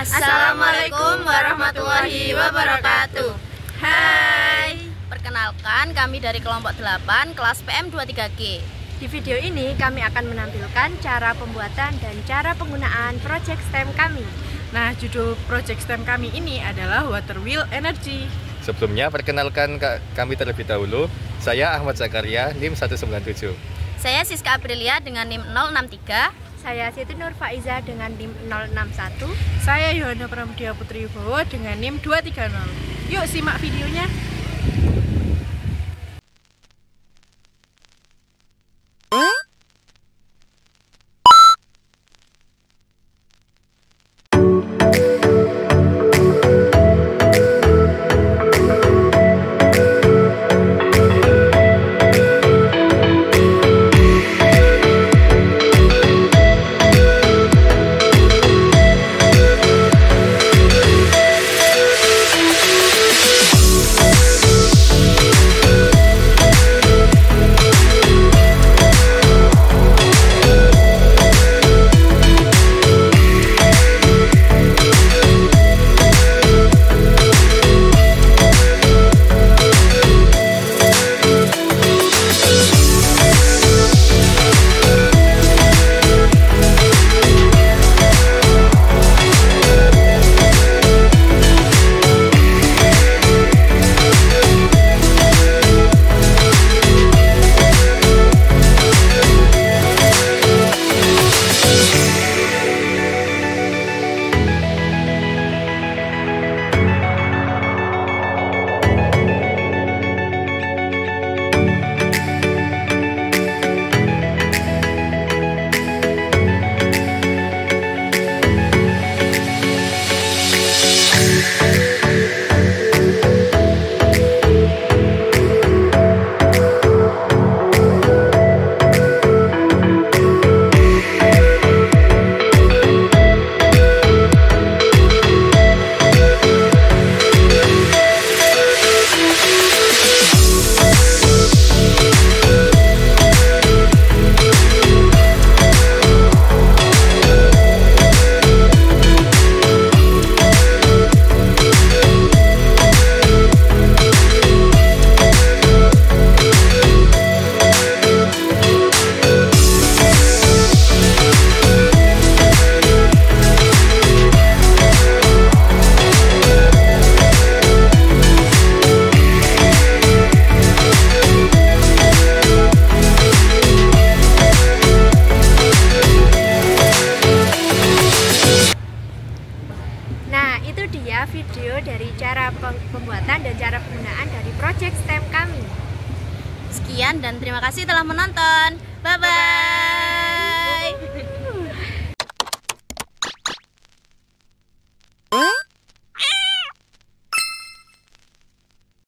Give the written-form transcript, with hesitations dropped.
Assalamualaikum warahmatullahi wabarakatuh. Hai. Perkenalkan, kami dari kelompok 8 kelas PM23G. Di video ini kami akan menampilkan cara pembuatan dan cara penggunaan project STEM kami. Nah, judul project STEM kami ini adalah Water Wheel Energy. Sebelumnya, perkenalkan kami terlebih dahulu. Saya Ahmad Zakaria, NIM 197. Saya Siska Aprilia dengan NIM 063. Saya Siti Nur Faiza dengan NIM 061. Saya Yohana Pramudia Putri Bowo dengan NIM 230. Yuk simak videonya. Nah, itu dia video dari cara pembuatan dan cara penggunaan dari project STEM kami. Sekian dan terima kasih telah menonton. Bye-bye.